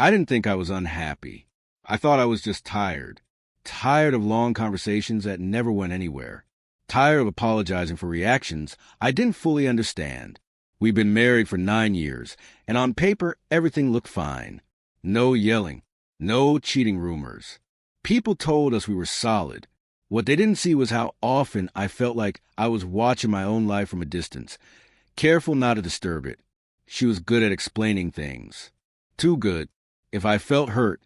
I didn't think I was unhappy. I thought I was just tired. Tired of long conversations that never went anywhere. Tired of apologizing for reactions I didn't fully understand. We'd been married for 9 years, and on paper, everything looked fine. No yelling. No cheating rumors. People told us we were solid. What they didn't see was how often I felt like I was watching my own life from a distance, careful not to disturb it. She was good at explaining things. Too good. If I felt hurt,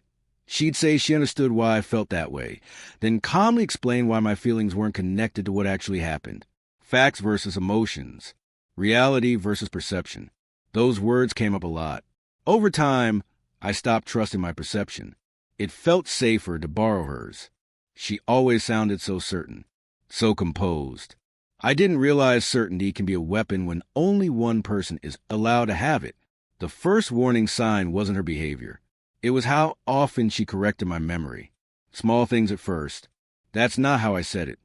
she'd say she understood why I felt that way, then calmly explain why my feelings weren't connected to what actually happened. Facts versus emotions. Reality versus perception. Those words came up a lot. Over time, I stopped trusting my perception. It felt safer to borrow hers. She always sounded so certain, so composed. I didn't realize certainty can be a weapon when only one person is allowed to have it. The first warning sign wasn't her behavior. It was how often she corrected my memory. Small things at first. That's not how I said it.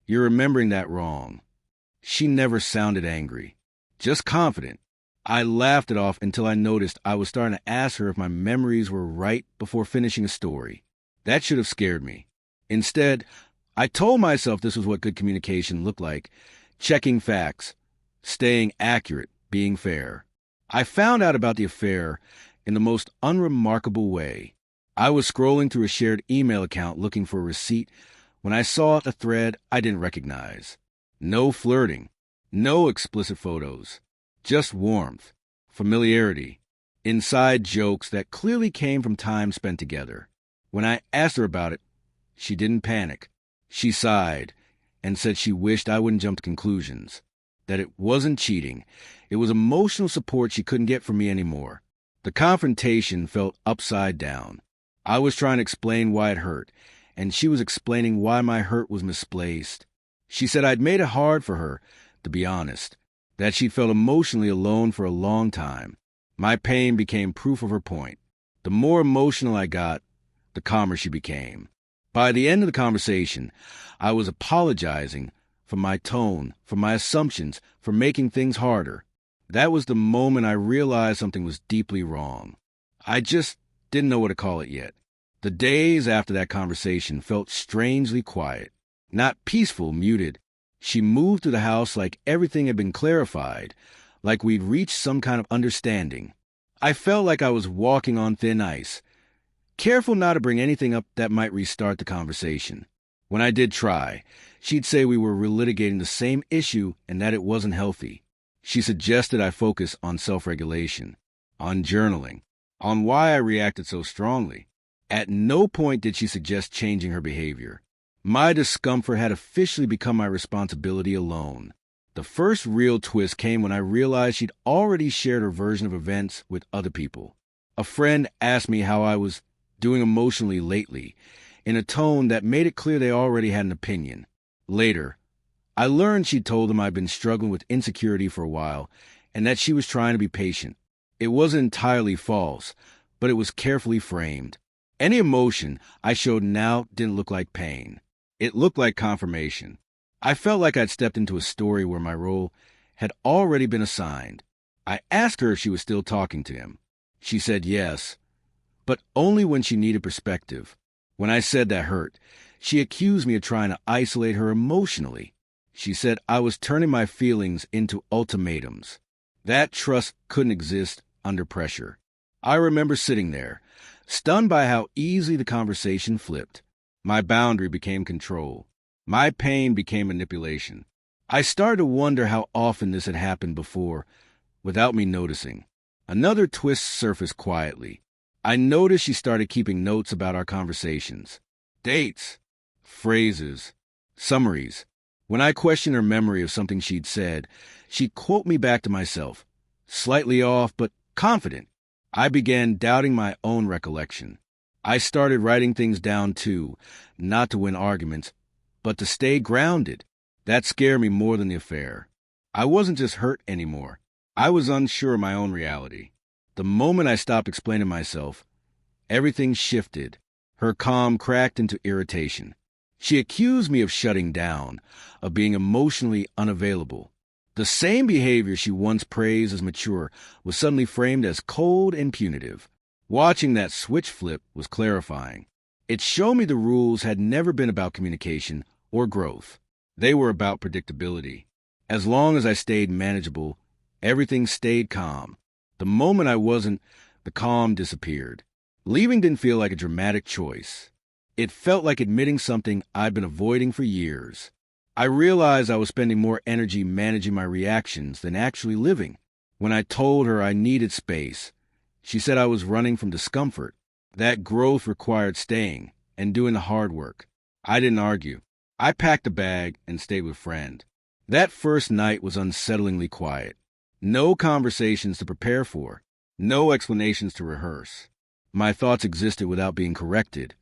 You're remembering that wrong. She never sounded angry, just confident. I laughed it off until I noticed I was starting to ask her if my memories were right before finishing a story. That should have scared me. Instead, I told myself this was what good communication looked like. Checking facts, staying accurate, being fair. I found out about the affair in the most unremarkable way. I was scrolling through a shared email account looking for a receipt when I saw a thread I didn't recognize. No flirting, no explicit photos, just warmth, familiarity, inside jokes that clearly came from time spent together. When I asked her about it, she didn't panic. She sighed and said she wished I wouldn't jump to conclusions, that it wasn't cheating. It was emotional support she couldn't get from me anymore. The confrontation felt upside down. I was trying to explain why it hurt, and she was explaining why my hurt was misplaced. She said I'd made it hard for her, to be honest, that she'd felt emotionally alone for a long time. My pain became proof of her point. The more emotional I got, the calmer she became. By the end of the conversation, I was apologizing for my tone, for my assumptions, for making things harder. That was the moment I realized something was deeply wrong. I just didn't know what to call it yet. The days after that conversation felt strangely quiet, not peaceful, muted. She moved through the house like everything had been clarified, like we'd reached some kind of understanding. I felt like I was walking on thin ice, careful not to bring anything up that might restart the conversation. When I did try, she'd say we were relitigating the same issue and that it wasn't healthy. She suggested I focus on self-regulation, on journaling, on why I reacted so strongly. At no point did she suggest changing her behavior. My discomfort had officially become my responsibility alone. The first real twist came when I realized she'd already shared her version of events with other people. A friend asked me how I was doing emotionally lately, in a tone that made it clear they already had an opinion. Later, I learned she'd told them I'd been struggling with insecurity for a while, and that she was trying to be patient. It wasn't entirely false, but it was carefully framed. Any emotion I showed now didn't look like pain. It looked like confirmation. I felt like I'd stepped into a story where my role had already been assigned. I asked her if she was still talking to him. She said yes, but only when she needed perspective. When I said that hurt, she accused me of trying to isolate her emotionally. She said I was turning my feelings into ultimatums. That trust couldn't exist under pressure. I remember sitting there, stunned by how easily the conversation flipped. My boundary became control. My pain became manipulation. I started to wonder how often this had happened before, without me noticing. Another twist surfaced quietly. I noticed she started keeping notes about our conversations. Dates, phrases, summaries. When I questioned her memory of something she'd said, she'd quote me back to myself, slightly off but confident. I began doubting my own recollection. I started writing things down too, not to win arguments, but to stay grounded. That scared me more than the affair. I wasn't just hurt anymore. I was unsure of my own reality. The moment I stopped explaining myself, everything shifted. Her calm cracked into irritation. She accused me of shutting down, of being emotionally unavailable. The same behavior she once praised as mature was suddenly framed as cold and punitive. Watching that switch flip was clarifying. It showed me the rules had never been about communication or growth. They were about predictability. As long as I stayed manageable, everything stayed calm. The moment I wasn't, the calm disappeared. Leaving didn't feel like a dramatic choice. It felt like admitting something I'd been avoiding for years. I realized I was spending more energy managing my reactions than actually living. When I told her I needed space, she said I was running from discomfort. That growth required staying and doing the hard work. I didn't argue. I packed a bag and stayed with friend. That first night was unsettlingly quiet. No conversations to prepare for. No explanations to rehearse. My thoughts existed without being corrected,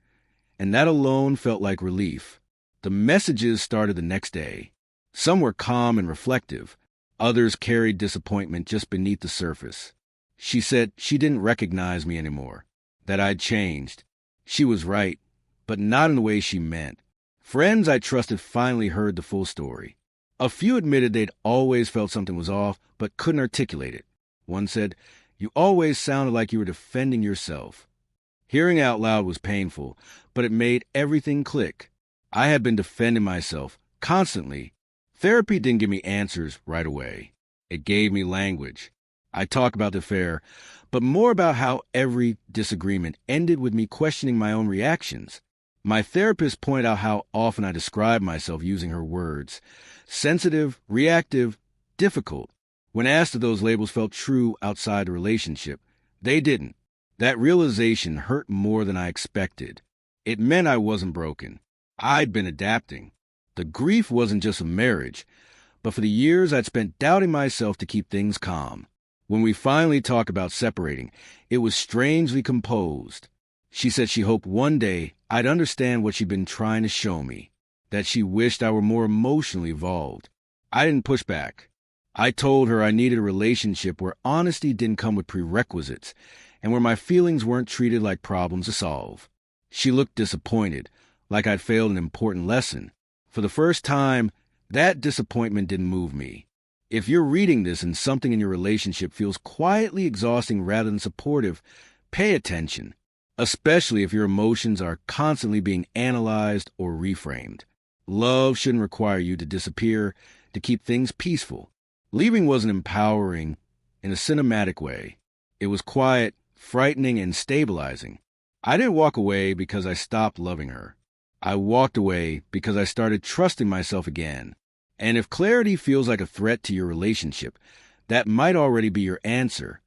and that alone felt like relief. The messages started the next day. Some were calm and reflective. Others carried disappointment just beneath the surface. She said she didn't recognize me anymore, that I'd changed. She was right, but not in the way she meant. Friends I trusted finally heard the full story. A few admitted they'd always felt something was off, but couldn't articulate it. One said, "You always sounded like you were defending yourself." Hearing out loud was painful, but it made everything click. I had been defending myself, constantly. Therapy didn't give me answers right away. It gave me language. I talk about the affair, but more about how every disagreement ended with me questioning my own reactions. My therapist pointed out how often I described myself using her words. Sensitive, reactive, difficult. When asked if those labels felt true outside the relationship, they didn't. That realization hurt more than I expected. It meant I wasn't broken. I'd been adapting. The grief wasn't just of marriage, but for the years I'd spent doubting myself to keep things calm. When we finally talked about separating, it was strangely composed. She said she hoped one day I'd understand what she'd been trying to show me, that she wished I were more emotionally evolved. I didn't push back. I told her I needed a relationship where honesty didn't come with prerequisites and where my feelings weren't treated like problems to solve. She looked disappointed, like I'd failed an important lesson. For the first time, that disappointment didn't move me. If you're reading this and something in your relationship feels quietly exhausting rather than supportive, pay attention, especially if your emotions are constantly being analyzed or reframed. Love shouldn't require you to disappear to keep things peaceful. Leaving wasn't empowering in a cinematic way. It was quiet, frightening, and stabilizing. I didn't walk away because I stopped loving her. I walked away because I started trusting myself again. And if clarity feels like a threat to your relationship, that might already be your answer.